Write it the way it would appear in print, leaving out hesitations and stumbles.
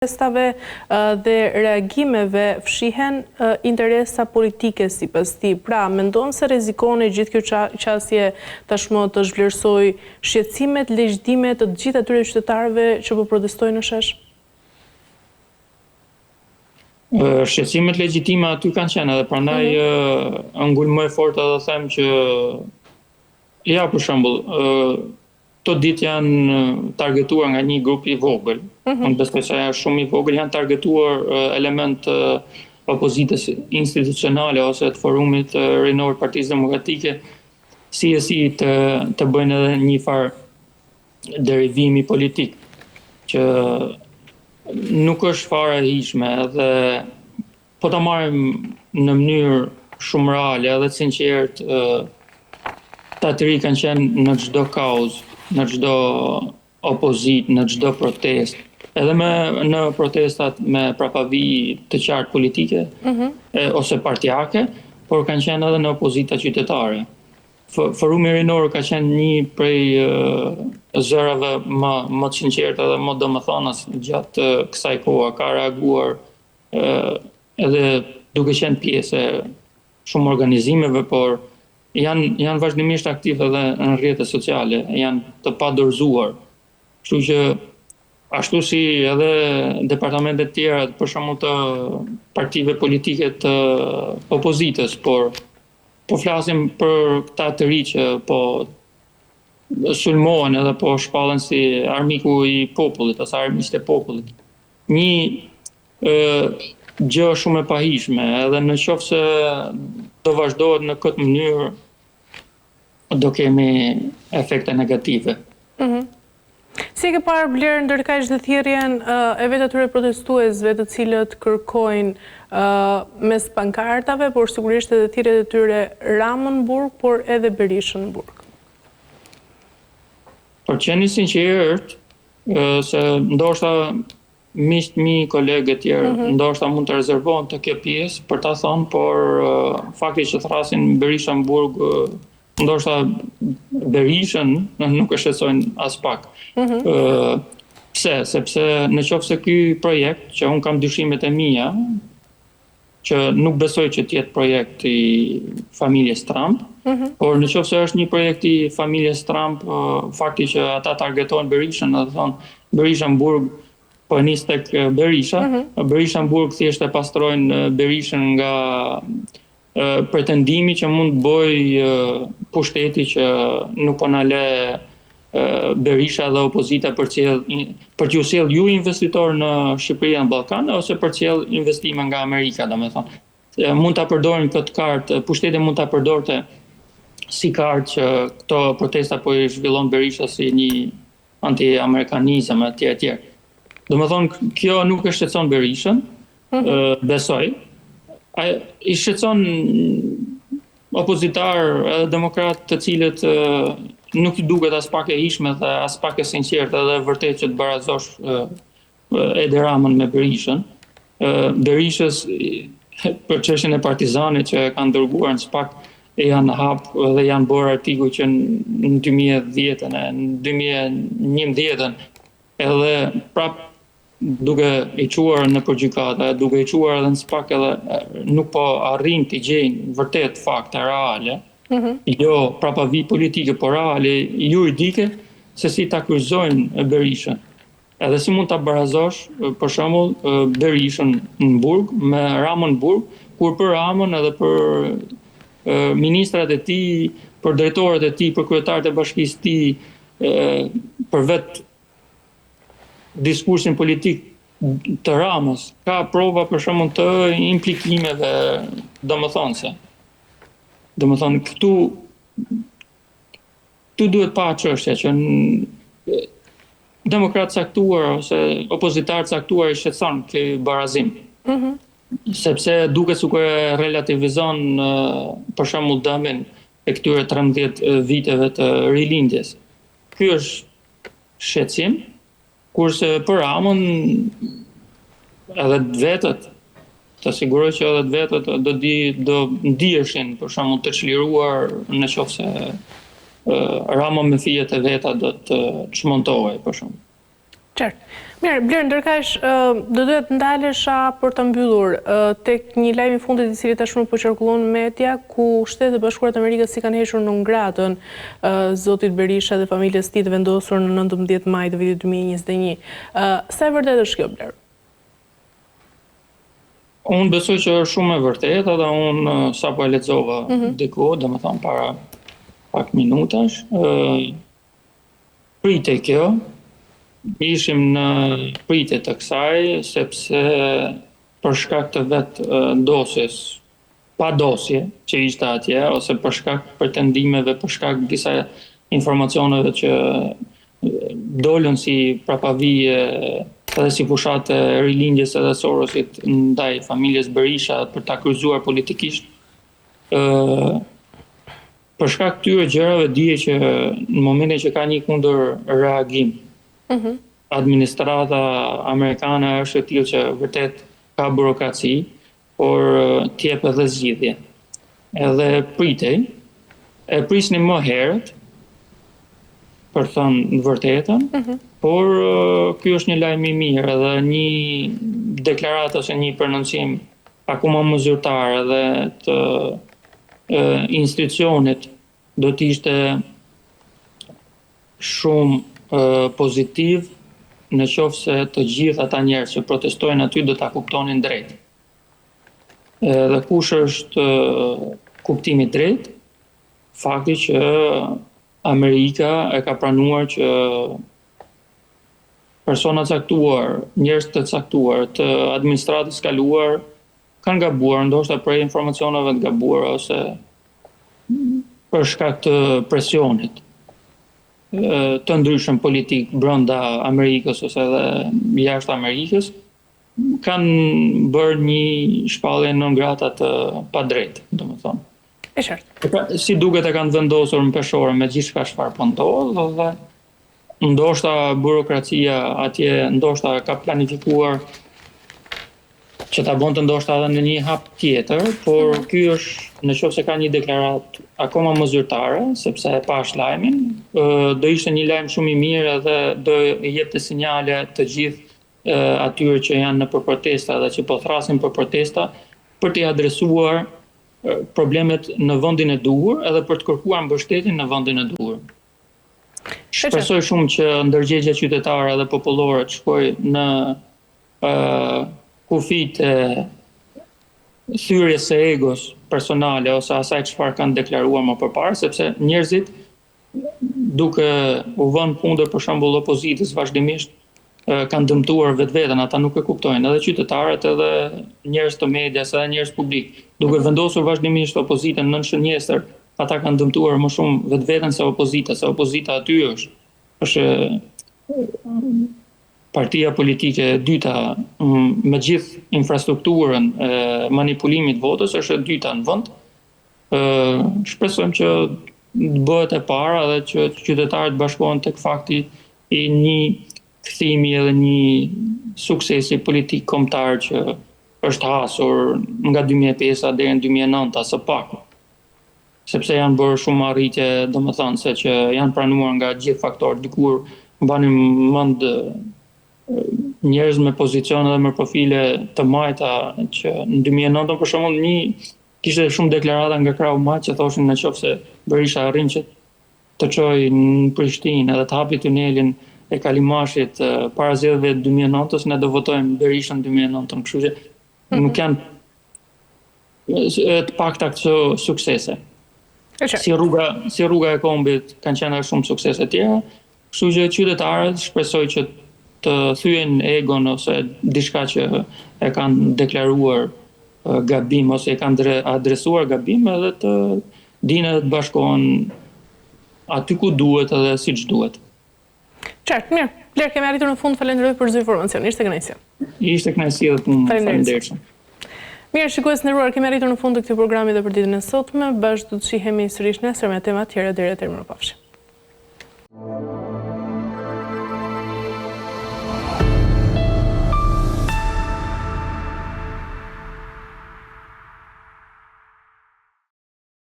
protestave dhe reagimeve fshihen interesa politike sipas tij. Pra, mendon se rrezikon gjithë kjo qasje tashmë të zhvlerësoj shqetësimet, legjitimet të gjithë atyre qytetarëve që po protestojnë në shesh? Shqetësimet legjitime aty kanë qenë edhe prandaj ngul më fort edhe them që ja, për shembull, këto ditë janë targetuar nga një grup i vogël. Unë besoj se është shumë i vogël, janë targetuar element opozitës institucionale ose të forumit rinor Partisë Demokratike, si të bëjnë edhe një farë derivimi politik, që nuk është fare e hijshme, edhe po ta marrim në mënyrë shumë reale edhe sinqert, ta të ri kanë qenë në çdo kauzë, në çdo opozit, në çdo protest, edhe në protestat me prapavi të qartë politike ose partijake, por kanë qenë edhe në opozita qytetare. Forumi rinor ka qenë një prej zërave më të sinqerta dhe më domethënës gjatë kësaj kohe. Ka reaguar edhe duke qenë pjesë e shumë organizimeve, por janë vazhdimisht aktiv edhe në rrjetet sociale, janë të padorëzuar. Kështu që ashtu si edhe departamentet tjera, për shembull të partive politike të opozitës, por po flasim për këta të ri që po sulmohen edhe po shpallen si armiku i popullit ose armiqtë e popullit. Një gjë shumë e pahishme, edhe në qoftë se do vazhdohet në këtë mënyrë, do kemi efekte negative. Si ke parë Blerë ndërkaq dhe thirrjen e vetë atyre protestuesve të cilët kërkojnë mes pankartave, por sigurisht edhe thirrjet e tyre Ramën burg, por edhe Berishën burg? Për të qenë sinqert, se ndoshta miqtë mi, kolegë e tjerë, ndoshta mund të rezervohen të kjo pjesë për ta thënë, por fakti që thrasin Berishën burg, ndoshta Berishën nuk e shqetësojnë as pak. Pse? Sepse në qoftë se ky projekt, që unë kam dyshimet e mia, që nuk besoj që të jetë projekt i familjes Trump, por në qoftë se është një projekt i familjes Trump, fakti që ata targetojnë Berishën, dhe thonë Berishën burg, po e nis tek Berisha, Berishën burg thjesht e pastrojnë Berishën nga pretendimi që mund bëj pushteti që nuk po na le Berisha dhe opozita për t'ju sjell ju investitor në Shqipëri dhe në Ballkan, ose për t'sjell investime nga Amerika, domethënë. Mund ta përdorin këtë kartë, pushteti mund ta përdorte si kartë që këto protesta po i zhvillon Berisha si një anti-amerikanizëm etj etj. Domethënë kjo nuk e shqetëson Berishën, besoj. I shqetëson opozitar edhe demokrat të cilët nuk i duket as pak e hijshme dhe as pak e sinqertë edhe vërtet që të barazosh Edi Ramën me Berishën. Berishës për çështjen e Partizanit që kanë dërguar në SPAK janë hap dhe janë bërë artikuj që në 2010-ën, në 2011-ën, edhe prap duke i quar në përgjykata, duke i quar edhe në SPAK edhe nuk po arrin t'i gjejnë vërtet fakte reale, jo prapavi politike, por reale, juridike, se si ta kryqëzojnë Berishën. Edhe si mund ta barazosh, për shembull, Berishën në burg me Ramën burg, kur për Ramën edhe për ministrat e tij, për drejtorët e tij, për kryetarët e bashkisë të tij, për vetë diskursin politik të Ramës, ka prova për shembull të implikimeve domethënëse. Domethënë këtu duhet pa çështja që demokrat caktuar ose opozitar caktuar i shqetëson ky barazim. Sepse duket sikur e relativizon për shembull dëmin e këtyre 13 viteve të rilindjes. Ky është shqetësim, kurse për Ramën edhe të vetët, të siguroj që edhe të vetët do ndiheshin për shembull të çliruar në qoftë se Rama me fijet e veta do të çmontohej për shembull. Qartë. Mirë, Bler, ndërkaq do duhet ndalesha për të mbyllur tek një lajm i fundit i cili tashmë po qarkullon në media, ku Shtetet e Bashkuara të Amerikës si kanë hequr në ngratën zotit Berisha dhe familjes së tij të vendosur në 19 maj të vitit 2021. Sa e vërtetë është kjo, Bler? Unë besoj që është shumë e vërtetë, dhe unë sapo e lexova diku, domethënë para pak minutash, pritej kjo, ishim në pritje të kësaj, sepse për shkak të vetë dosjes, pa dosje që ishte atje, ose për shkak pretendimeve, për shkak disa informacioneve që dolën si prapavije edhe si fushat e rilindjes edhe Sorosit ndaj familjes Berisha për ta kryqëzuar politikisht, për shkak këtyre gjërave dije që në momentin që ka një kundër reagim, administrata amerikane është e tillë që vërtet ka burokraci, por t'jep edhe zgjidhje. Edhe pritej, e prisnim më herët, për thënë në vërtetën, por ky është një lajm i mirë edhe një deklaratë ose një prononcim akoma më zyrtar edhe të institucionit do të ishte shumë pozitiv në qoftë se të gjithë ata njerëz që protestojnë aty do ta kuptonin drejt. Dhe kush është kuptimi i drejtë? Fakti që Amerika e ka pranuar që persona caktuar, njerëz të caktuar të administratës kaluar kanë gabuar, ndoshta prej informacioneve të gabuara ose për shkak të presionit të ndryshëm politik brenda Amerikës ose edhe jashtë Amerikës, kanë bërë një shpallje non grata të padrejtë, domethënë. E qartë. Si duket e kanë vendosur në peshore me gjithçka çfarë po ndodh, dhe ndoshta burokracia atje ndoshta ka planifikuar që ta bënte ndoshta edhe në një hap tjetër, por ky është nëse ka një deklaratë akoma më zyrtare, sepse e pash lajmin, do ishte një lajm shumë i mirë edhe do jepte sinjale të gjithë atyre që janë në protesta dhe që po thrasin për protesta, për t'i adresuar problemet në vendin e duhur edhe për të kërkuar mbështetjen në vendin e duhur. Shpresoj shumë që ndërgjegjja qytetare dhe popullore të shkojë në kufit e thyrjes së egos personale ose asaj çfarë kanë deklaruar më përpara, sepse njerëzit duke u vënë kundër për shembull opozitës vazhdimisht kanë dëmtuar vetveten, ata nuk e kuptojnë, edhe qytetarët, edhe njerëz të medias, edhe njerëz publik, duke vendosur vazhdimisht opozitën nën shënjestër, ata kanë dëmtuar më shumë vetveten se opozita aty është partia politike e dyta me gjithë infrastrukturën e manipulimit votës, është e dyta në vend. Shpresojmë që bëhet e para dhe që qytetarët bashkohen tek fakti i një kthimi edhe një suksesi politik kombëtar që është hasur nga 2005 deri në 2009 së paku. Sepse janë bërë shumë arritje, domethënë se që janë pranuar nga gjithë faktorët. Dikur mbani mend njerëz me pozicione dhe me profile të majta që në 2009 për shembull kishte shumë deklarata nga krahu majt që thoshin nëse Berisha arrin që të çojë në Prishtinë edhe të hapi tunelin e Kalimashit para zgjedhjeve të 2009-s, ne do votojmë Berishën 2009, kështu që nuk janë të pakta këto suksese. Si rruga e kombit kanë qenë shumë suksese tjera, kështu që qytetarët shpresoj që të thyen egon ose diçka që e kanë deklaruar gabim ose e kanë adresuar gabim edhe të dinë të bashkohen aty ku duhet edhe siç duhet. Qartë, mirë. Bler, kemi arritur në fund, falenderoj për çdo informacion. Ishte kënaqësi. Ishte kënaqësi edhe punë. Faleminderit. Mirë, shikues të nderuar, kemi arritur në fund të këtij programi dhe për ditën e sotme. Bashkë do të shihemi sërish nesër me tema të tjera deri atëherë, mirupafshim.